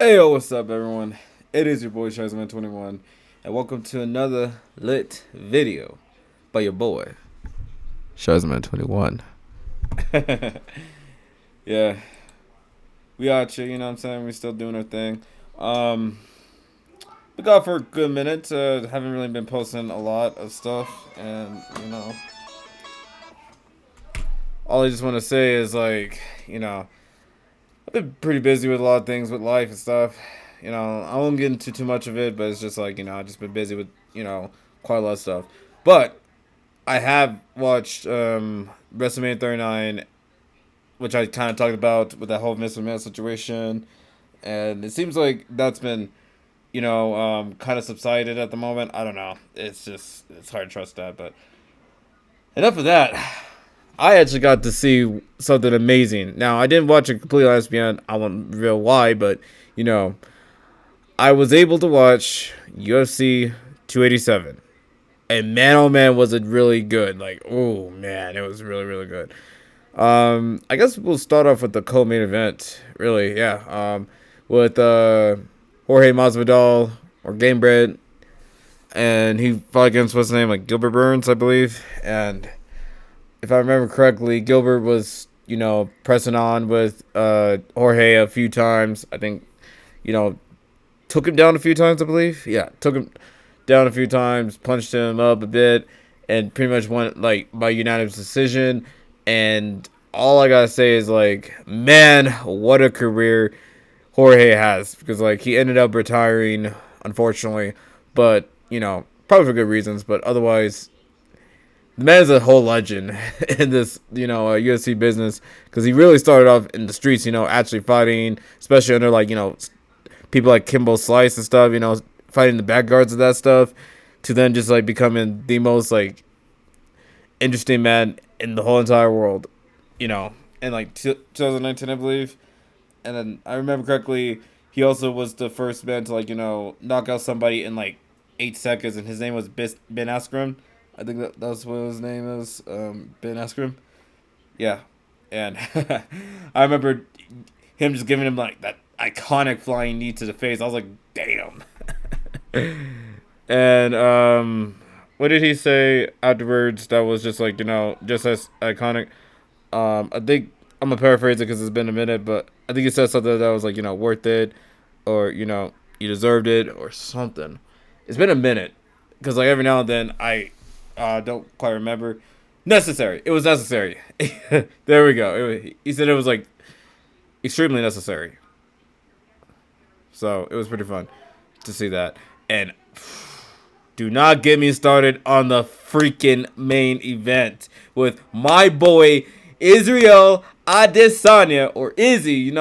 Hey, yo, what's up, everyone? It is your boy, Shazman21, and welcome to another lit video by your boy, Shazman21. Yeah, we out here, you know what I'm saying? We're still doing our thing. We got for a good minute. Haven't really been posting a lot of stuff, and, all I just want to say is, I've been pretty busy with a lot of things with life and stuff. I won't get into too much of it, but it's just I've just been busy with, quite a lot of stuff. But I have watched WrestleMania 39, which I kind of talked about with that whole Mr. Man situation. And it seems like that's been, kind of subsided at the moment. I don't know. It's hard to trust that. But enough of that. I actually got to see something amazing. Now, I didn't watch it completely on ESPN. I won't reveal why, but, I was able to watch UFC 287. And man, oh man, was it really good. Oh man, it was really, really good. I guess we'll start off with the co-main event, really, yeah. With Jorge Masvidal, or Gamebred, and he fought against, what's his name, Gilbert Burns, I believe. And if I remember correctly, Gilbert was, pressing on with Jorge a few times. I think, took him down a few times, I believe. Yeah, took him down a few times, punched him up a bit, and pretty much went, by unanimous decision. And all I gotta say is, man, what a career Jorge has. Because, he ended up retiring, unfortunately. But, probably for good reasons. But otherwise, the man is a whole legend in this, UFC business, because he really started off in the streets, actually fighting, especially under, people like Kimbo Slice and stuff, fighting the back guards of that stuff, to then just, becoming the most, interesting man in the whole entire world, in, 2019, I believe. And then, I remember correctly, he also was the first man to, knock out somebody in, 8 seconds, and his name was Ben Askren. I think that's what his name is, Ben Askren. Yeah, and I remember him just giving him that iconic flying knee to the face. I was like, damn. And what did he say afterwards? That was just just as iconic. I think I'm gonna paraphrase it because it's been a minute, but I think he said something that was worth it, or you deserved it, or something. It's been a minute, because every now and then I don't quite remember. Necessary. It was necessary. There we go. He said it was extremely necessary. So it was pretty fun to see that. And do not get me started on the freaking main event with my boy Israel Adesanya, or Izzy,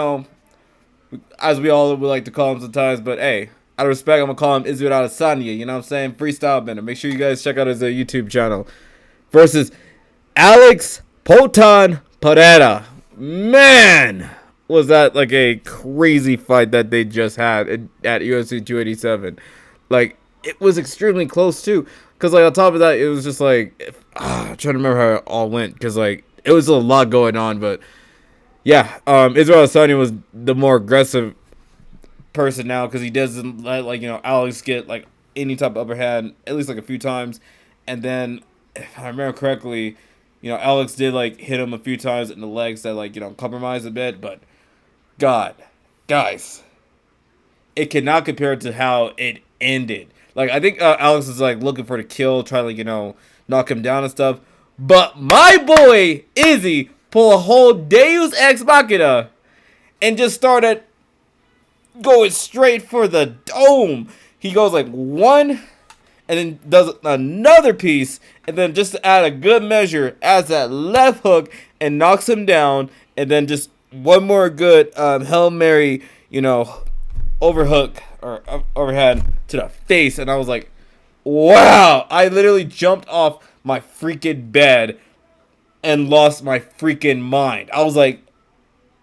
as we all would like to call him sometimes. But hey, out of respect, I'm going to call him Israel Adesanya, you know what I'm saying? Freestyle bender. Make sure you guys check out his YouTube channel. Versus Alex Pereira. Man, was that a crazy fight that they just had at UFC 287. It was extremely close too. Because on top of that, it was just I'm trying to remember how it all went. Because it was a lot going on. But yeah, Israel Adesanya was the more aggressive person now, because he doesn't let Alex get any type of upper hand, at least a few times. And then, if I remember correctly, Alex did hit him a few times in the legs that compromised a bit. But God, guys, it cannot compare to how it ended. I think Alex is looking for the kill, trying to knock him down and stuff. But my boy Izzy pulled a whole Deus Ex Machina and just started going straight for the dome. He goes one, and then does another piece, and then just to add a good measure, adds that left hook and knocks him down, and then just one more good Hail Mary, overhook or overhead to the face. And I was like, wow. I literally jumped off my freaking bed and lost my freaking mind. I was like,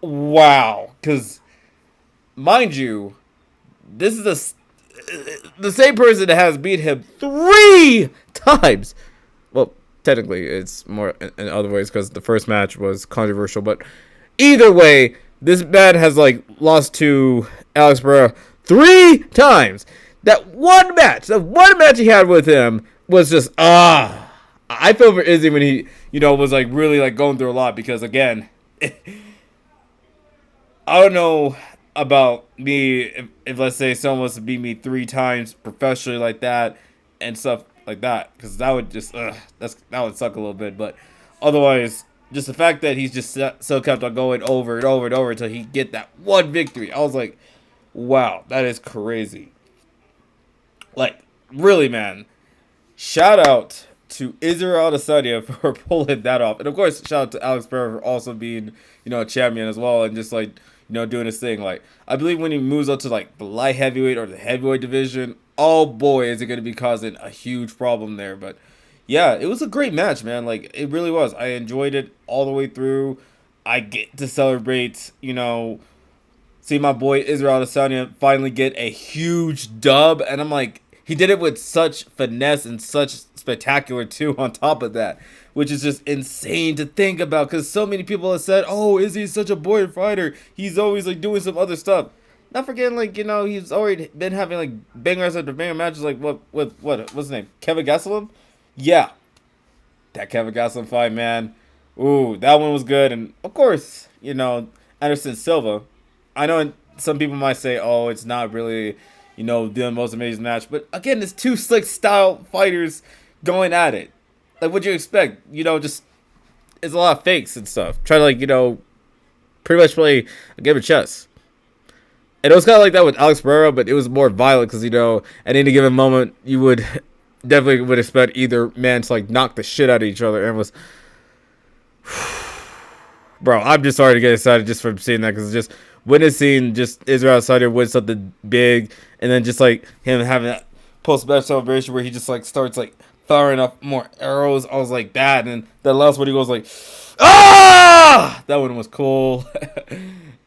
wow. Because, mind you, this is the same person that has beat him 3 times. Well, technically, it's more in other ways, because the first match was controversial. But either way, This man has like lost to Alex Pereira 3 times. That one match he had with him was just I feel for Izzy when he was like really like going through a lot because again, I don't know about me if let's say someone was to beat me 3 times professionally like that and stuff like that because that would just that would suck a little bit. But otherwise, just the fact that he's just so kept on going over and over and over until he get that one victory, I was like, wow, that is crazy. Like really, man. Shout out to Israel Adesanya for pulling that off, and of course, shout out to Alex Pereira for also being a champion as well, and just like doing his thing. Like I believe when he moves up to like the light heavyweight or the heavyweight division, oh boy, is it going to be causing a huge problem there. But yeah, it was a great match, man. Like it really was. I enjoyed it all the way through. I get to celebrate, see my boy Israel Adesanya finally get a huge dub, and I'm like, he did it with such finesse and such spectacular too. On top of that, which is just insane to think about, because so many people have said, "Oh, Izzy's such a boring fighter. He's always like doing some other stuff." Not forgetting, like he's already been having like bangers after banger matches, like what's his name, Kevin Gastelum? Yeah, that Kevin Gastelum fight, man. Ooh, that one was good, and of course, Anderson Silva. I know some people might say, "Oh, it's not really, the most amazing match," but again, it's two slick style fighters going at it. Like, what'd you expect? Just it's a lot of fakes and stuff. Try to like, pretty much play a game of chess. And it was kind of like that with Alex Pereira, but it was more violent because at any given moment you would definitely would expect either man to like knock the shit out of each other, and it was. Bro, I'm just sorry to get excited just from seeing that because just witnessing just Israel Adesanya win something big, and then just like him having that post-match celebration where he just like starts like firing up more arrows. I was like that, and the last one he goes like, ah! That one was cool.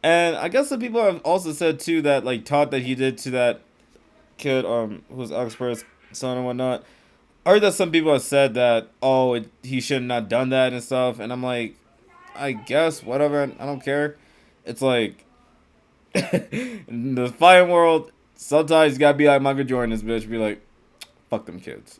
And I guess some people have also said too that like taught that he did to that kid who's Alex Pereira's son and whatnot. I heard that some people have said that he should have not done that and stuff, and I'm like, I guess whatever. I don't care. It's like in the fighting world, sometimes you gotta be like Michael Jordan, this bitch, be like, fuck them kids.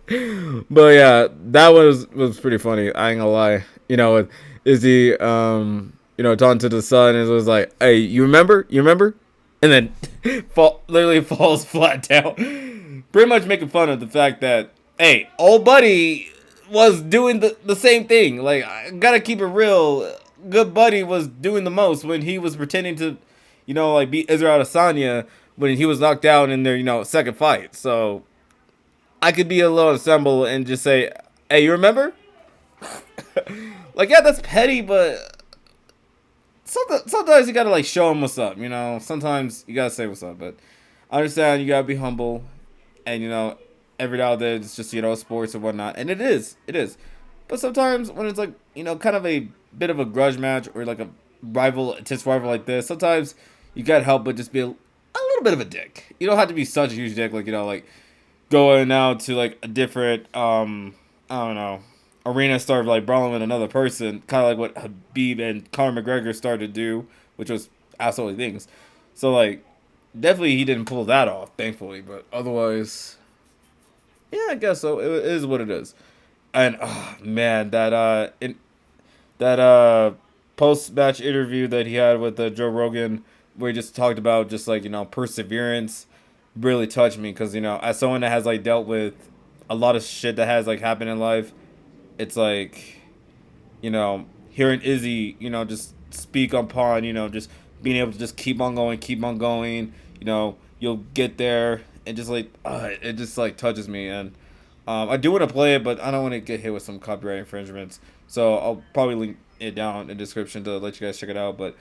But yeah, that was pretty funny. I ain't gonna lie. With Izzy, talking to the son, and it was like, hey, you remember? And then literally falls flat down. Pretty much making fun of the fact that, hey, old buddy was doing the same thing. Like, I gotta keep it real. Good buddy was doing the most when he was pretending to, like beat Israel Adesanya when he was knocked down in their, second fight. So I could be a little assembled and just say, hey, you remember? Like, yeah, that's petty, but sometimes you gotta like show him what's up, Sometimes you gotta say what's up, but I understand you gotta be humble, and every now and then it's just sports or whatnot, and it is. But sometimes when it's like kind of a bit of a grudge match or like a intense rival like this, sometimes you can't help but just be a little bit of a dick. You don't have to be such a huge dick, like like going out to like a different I don't know, arena, start like brawling with another person, kind of like what Habib and Conor McGregor started to do, which was absolutely things. So like, definitely he didn't pull that off, thankfully. But otherwise, yeah, I guess so. It is what it is. And oh man, that post match interview that he had with Joe Rogan, where he just talked about just like perseverance, really touched me because as someone that has like dealt with a lot of shit that has like happened in life, it's like hearing Izzy just speak upon just being able to just keep on going, you'll get there, and just like it just like touches me. And I do want to play it, but I don't want to get hit with some copyright infringements, so I'll probably link it down in the description to let you guys check it out. But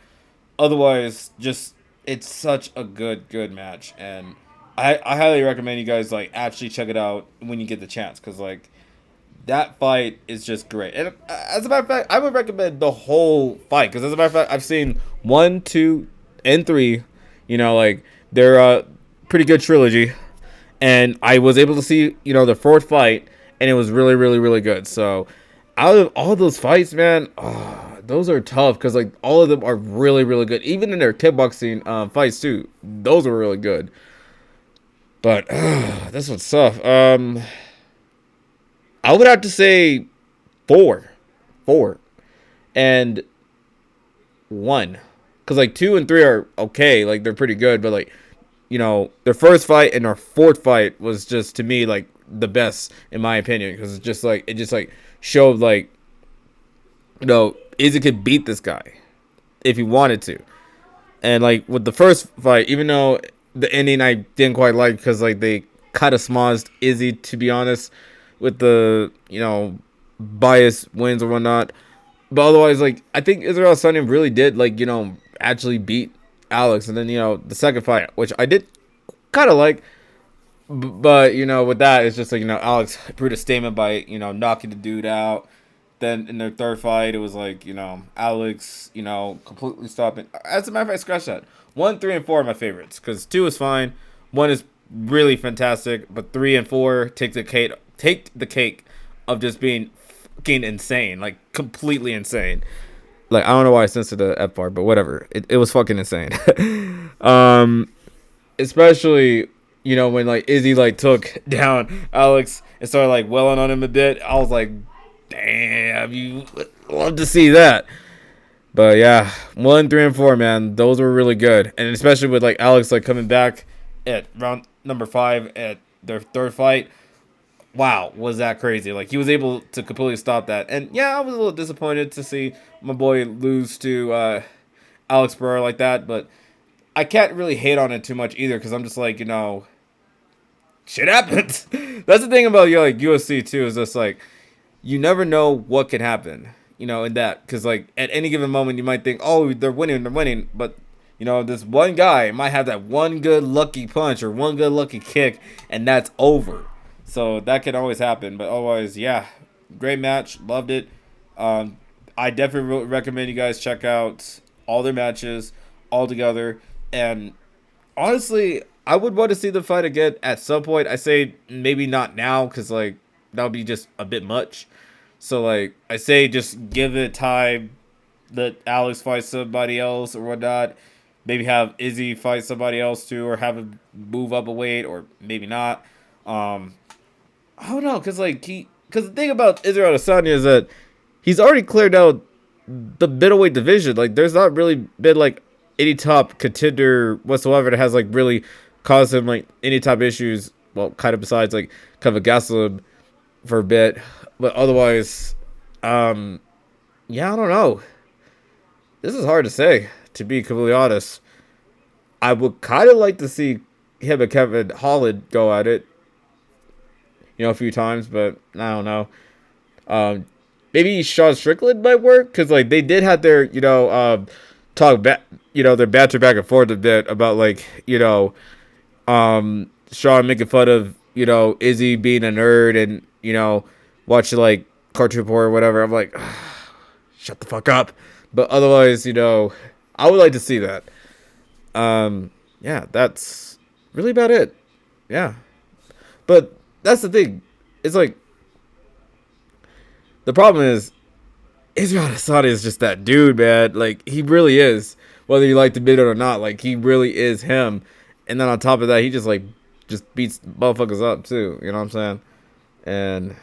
otherwise, just it's such a good match, and I highly recommend you guys like actually check it out when you get the chance, because like that fight is just great. And as a matter of fact, I would recommend the whole fight, because as a matter of fact, I've seen 1, 2, and 3. Like they're a pretty good trilogy, and I was able to see the fourth fight, and it was really good. So out of all those fights, man, those are tough because like all of them are really really good. Even in their kickboxing fights too, those were really good. But this one's tough. I would have to say four, four, and one, because like two and three are okay, like they're pretty good, but like their first fight and our fourth fight was just to me like the best in my opinion because it just like showed like Izzy could beat this guy if he wanted to. And like with the first fight, even though the ending I didn't quite like because like they kind of smozzed Izzy to be honest with the bias wins or whatnot. But otherwise, like I think Israel Adesanya really did like actually beat Alex, and then the second fight, which I did kind of like, but with that it's just like Alex proved a statement by knocking the dude out. Then in their third fight, it was like Alex completely stopping. As a matter of fact, scratch that. 1, 3, and 4 are my favorites because 2 is fine. 1 is really fantastic, but 3 and 4 take the cake of just being fucking insane, like completely insane. Like I don't know why I censored the F part, but whatever. It was fucking insane. um, Especially when like Izzy like took down Alex and started like welling on him a bit. I was like, damn, you love to see that. But yeah, 1, 3, and 4, man, those were really good, and especially with like Alex like coming back at round number 5 at their third fight. Wow, was that crazy? Like he was able to completely stop that, and yeah, I was a little disappointed to see my boy lose to Alex Pereira like that, but I can't really hate on it too much either because I'm just like shit happens. That's the thing about like UFC too is just like you never know what can happen, in that. Because, like, at any given moment, you might think, oh, they're winning. But, this one guy might have that one good lucky punch or one good lucky kick, and that's over. So that can always happen. But otherwise, yeah, great match. Loved it. I definitely recommend you guys check out all their matches all together. And honestly, I would want to see the fight again at some point. I say maybe not now because, like, that would be just a bit much. So, like, I say just give it time. Let Alex fight somebody else or whatnot. Maybe have Izzy fight somebody else too, or have him move up a weight, or maybe not. I don't know, because the thing about Israel Adesanya is that he's already cleared out the middleweight division. Like, there's not really been like any top contender whatsoever that has like really caused him like any top issues. Well, kind of besides like kind of a gaslit for a bit, but otherwise, yeah, I don't know. This is hard to say, to be completely honest. I would kind of like to see him and Kevin Holland go at it, a few times, but I don't know. Um, Maybe Sean Strickland might work because like they did have their talk back, their banter back and forth a bit about like Sean making fun of Izzy being a nerd and watching like Cartoon Report or whatever. I'm like, shut the fuck up. But otherwise, I would like to see that. Yeah, that's really about it. Yeah, but that's the thing. It's like the problem is Israel Adesanya is just that dude, man. Like he really is. Whether you like to admit it or not, like he really is him. And then on top of that, he just beats motherfuckers up too. You know what I'm saying? And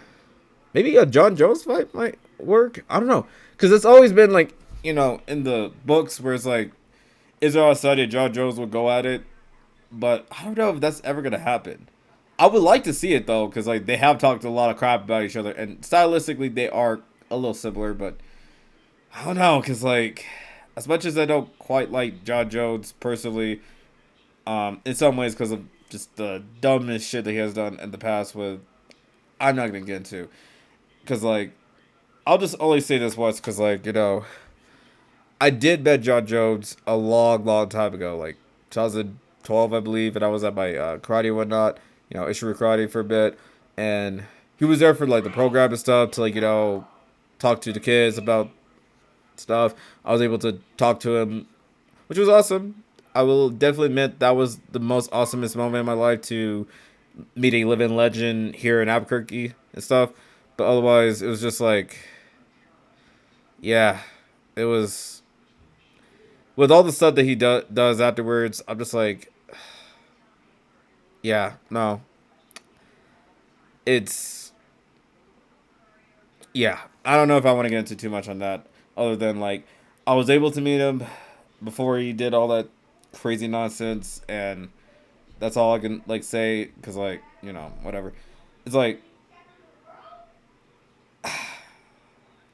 maybe a John Jones fight might work. I don't know, because it's always been like in the books where it's like Israel Adesanya and John Jones will go at it, but I don't know if that's ever gonna happen. I would like to see it though, because like they have talked a lot of crap about each other, and stylistically they are a little similar, but I don't know, because like as much as I don't quite like John Jones personally, in some ways because of just the dumbest shit that he has done in the past with, I'm not gonna get into, because like I'll just only say this once, because like I did bet John Jones a long, long time ago, like 2012, I believe, and I was at my karate and whatnot, Ishiro Karate for a bit, and he was there for like the program and stuff to like talk to the kids about stuff. I was able to talk to him, which was awesome. I will definitely admit that was the most awesomest moment in my life to meet a living legend here in Albuquerque and stuff. But otherwise, it was just like, yeah, it was with all the stuff that he does afterwards. I'm just like, yeah, no, it's yeah. I don't know if I want to get into too much on that, other than like I was able to meet him before he did all that crazy nonsense, and that's all I can like say because like whatever. It's like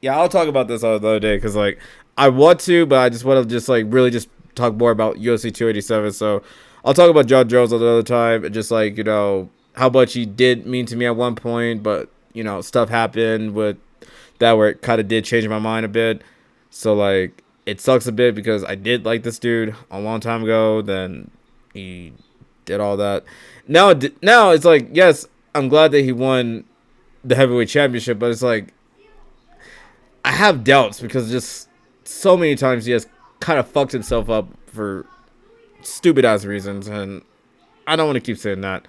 yeah, I'll talk about this the other day because like I want to, but I just want to just like really just talk more about UFC 287. So I'll talk about John Jones another time and just like how much he did mean to me at one point, but stuff happened with that where it kind of did change my mind a bit. So like it sucks a bit because I did like this dude a long time ago. Then he did all that. Now it's like yes, I'm glad that he won the heavyweight championship, but it's like I have doubts because just so many times he has kind of fucked himself up for stupid ass reasons, and I don't want to keep saying that.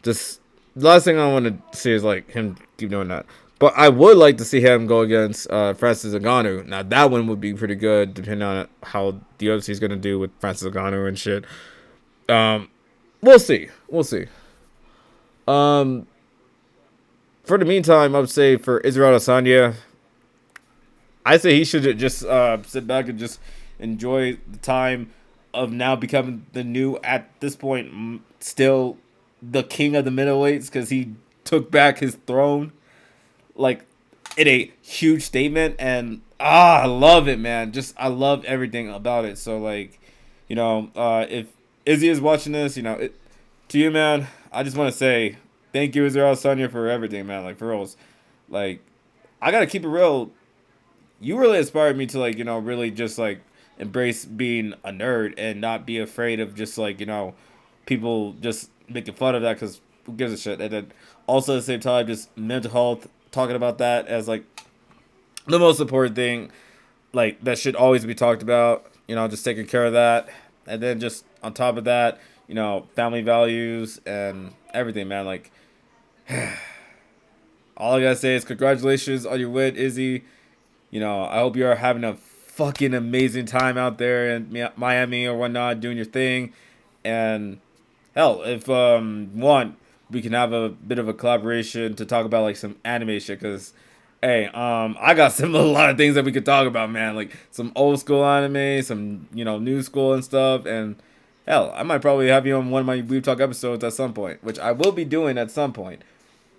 Just the last thing I want to see is like him keep doing that. But I would like to see him go against Francis Ngannou. Now that one would be pretty good, depending on how the UFC is gonna do with Francis Ngannou and shit. Um, we'll see. We'll see. Um, for the meantime, I would say for Israel Adesanya, I say he should just sit back and just enjoy the time of now becoming the new, at this point, still the king of the middleweights because he took back his throne like in a huge statement, and I love it, man. Just I love everything about it. So like, if Izzy is watching this, to you, man, I just want to say thank you, Israel Sonya, for everything, man. Like for reals, like I gotta keep it real. You really inspired me to like really just like embrace being a nerd and not be afraid of just like people just making fun of that because who gives a shit. And then also at the same time just mental health, talking about that as like the most important thing, like that should always be talked about, just taking care of that. And then just on top of that, family values and everything, man. Like all I gotta say is congratulations on your win, Izzy. I hope you are having a fucking amazing time out there in Miami or whatnot, doing your thing. And hell, if want, we can have a bit of a collaboration to talk about like some anime shit. Cause hey, I got some a lot of things that we could talk about, man. Like some old school anime, some new school and stuff. And hell, I might probably have you on one of my Weeb Talk episodes at some point, which I will be doing at some point.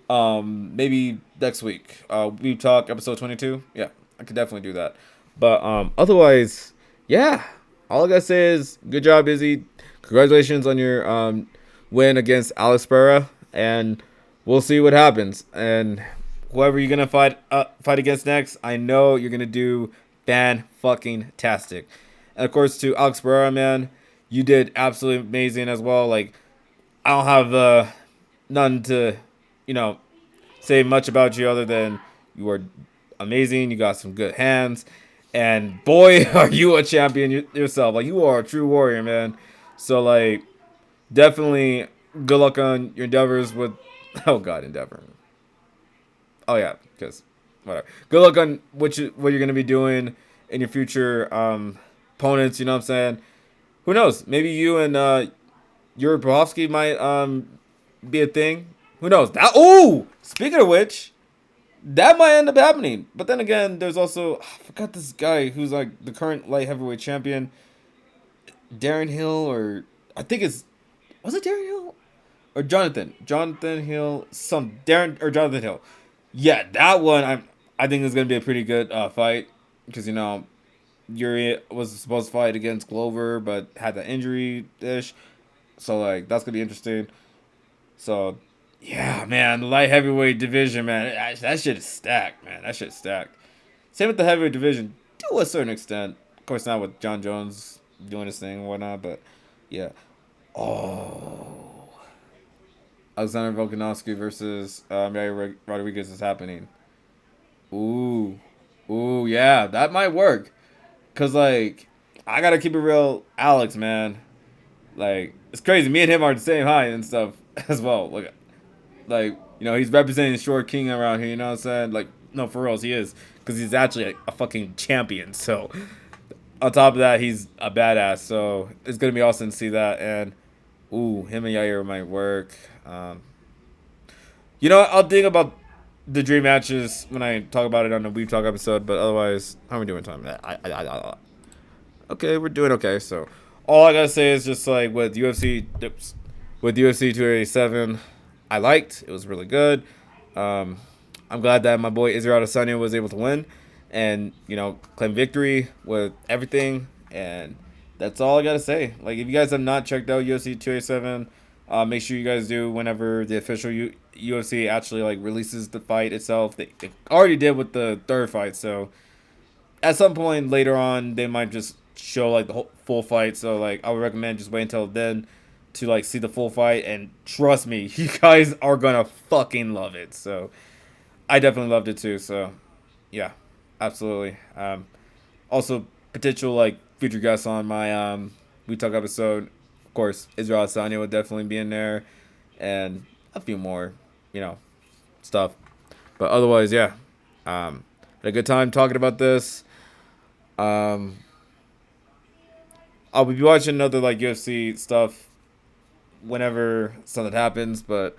Maybe next week. We talk episode 22. Yeah, I could definitely do that. But otherwise, yeah. All I gotta say is good job, Izzy. Congratulations on your win against Alex Pereira, and we'll see what happens. And whoever you're gonna fight against next, I know you're gonna do fan fucking tastic. And of course, to Alex Pereira, man, you did absolutely amazing as well. Like I don't have none to you know say much about you other than you are amazing. You got some good hands, and boy, are you a champion yourself. Like you are a true warrior, man. So like, definitely good luck on your endeavors with. Oh God, endeavor. Oh yeah, because whatever. Good luck on what you're gonna be doing in your future opponents. You know what I'm saying? Who knows? Maybe you and Europrovsky might be a thing. Who knows? Speaking of which, that might end up happening. But then again, there's also I forgot this guy who's like the current light heavyweight champion, Darren Hill, or I think it's was it Darren Hill or Jonathan Hill, some Darren or Jonathan Hill. Yeah, that one I think is gonna be a pretty good fight because Yuri was supposed to fight against Glover but had the injury ish, so like that's gonna be interesting. So yeah, man, the light heavyweight division, man, that shit is stacked, man. That shit's stacked. Same with the heavyweight division, to a certain extent. Of course, not with John Jones doing his thing and whatnot, but yeah. Oh, Alexander Volkanovski versus Mario Rodriguez is happening. Ooh, yeah, that might work. Cause like, I gotta keep it real, Alex, man. Like, it's crazy. Me and him are the same height and stuff as well. Like he's representing the short king around here. You know what I'm saying? Like, No, for reals, he is. Because he's actually a fucking champion. So, on top of that, he's a badass. So, it's going to be awesome to see that. And, ooh, him and Yair might work. You know what? I'll think about the dream matches when I talk about it on the We Talk episode. But otherwise, how are we doing time? Okay, we're doing okay. So, all I got to say is just like with UFC 287, I liked. It was really good. Um, I'm glad that my boy Israel Adesanya was able to win and, claim victory with everything. And that's all I got to say. Like, if you guys have not checked out UFC 287, make sure you guys do whenever the official UFC actually, like, releases the fight itself. They already did with the third fight. So, at some point later on, they might just show, like, the whole full fight. So, like, I would recommend just wait until then to, like, see the full fight. And trust me, you guys are going to fucking love it. So, I definitely loved it too. So, yeah, absolutely. Also, potential like future guests on my We Talk episode. Of course, Israel Adesanya would definitely be in there, and a few more, stuff. But otherwise, yeah, had a good time talking about this. I'll be watching other like UFC stuff whenever something happens, but.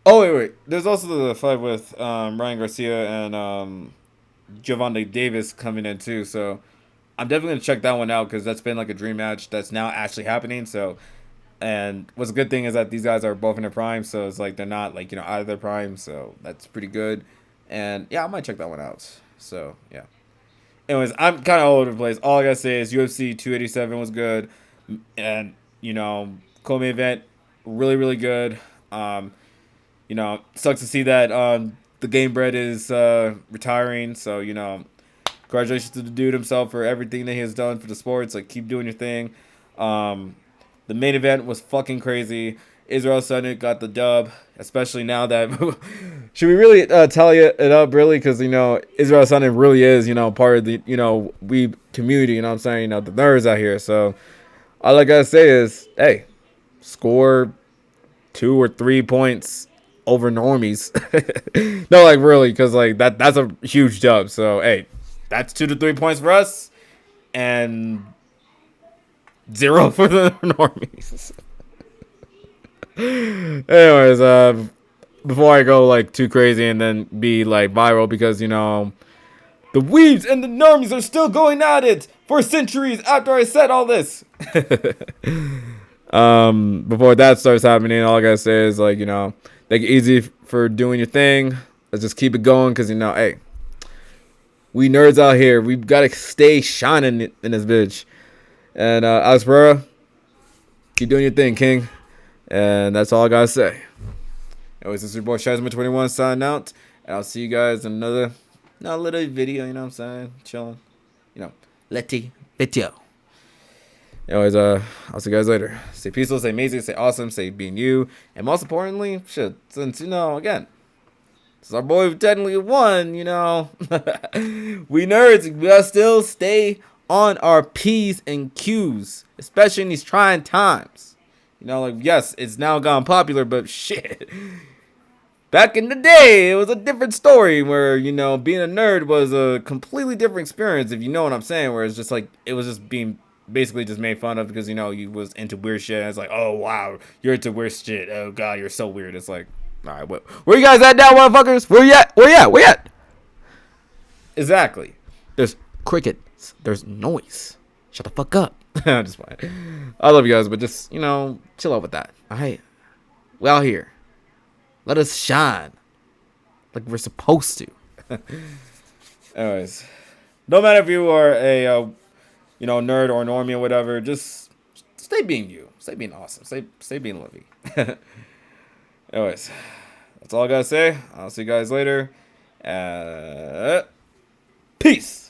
Oh wait! There's also the fight with Ryan Garcia and Gervonta Davis coming in too. So I'm definitely gonna check that one out because that's been like a dream match that's now actually happening. So and what's a good thing is that these guys are both in their prime, so it's like they're not like out of their prime. So that's pretty good. And yeah, I might check that one out. So yeah. Anyways, I'm kind of all over the place. All I gotta say is UFC 287 was good, and co-main event really really good. Sucks to see that the Game Bread is retiring. So, congratulations to the dude himself for everything that he has done for the sports. Like, keep doing your thing. The main event was fucking crazy. Israel Adesanya got the dub, especially now that... Should we really tally it up, really? Because, Israel Adesanya really is, part of the, we community, you know what I'm saying? The nerds out here. So, all I got to say is, hey, score 2 or 3 points over normies. No, like really, because like that's a huge dub. So hey, that's 2 to 3 points for us, and 0 for the normies. Anyways, before I go like too crazy and then be like viral because the weebs and the normies are still going at it for centuries after I said all this. Before that starts happening, all I gotta say is like, take it easy for doing your thing. Let's just keep it going because hey, we nerds out here. We gotta stay shining in this bitch. And Alex Pereira, keep doing your thing, King. And that's all I gotta say. Anyways, this is your boy Shazman21 signing out. And I'll see you guys in another little video, you know what I'm saying? Chilling. Letty video. Anyways, I'll see you guys later. Stay peaceful, stay amazing, stay awesome, stay being you. And most importantly, shit, since, again, since our boy technically won, we nerds, we gotta still stay on our P's and Q's, especially in these trying times. Yes, it's now gone popular, but shit. Back in the day, it was a different story where, being a nerd was a completely different experience, if you know what I'm saying, where it's just like, it was just being basically just made fun of because, you was into weird shit. And it's like, oh, wow, you're into weird shit. Oh, God, you're so weird. It's like, all right, where you guys at now, motherfuckers? Where you at? Where you at? Exactly. There's crickets. There's noise. Shut the fuck up. I'm just fine. I love you guys, but just, chill out with that. All right? We out here. Let us shine like we're supposed to. Anyways, no matter if you are a nerd or normie or whatever, just stay being you. Stay being awesome. Stay being lovey. Anyways, that's all I gotta say. I'll see you guys later. Peace.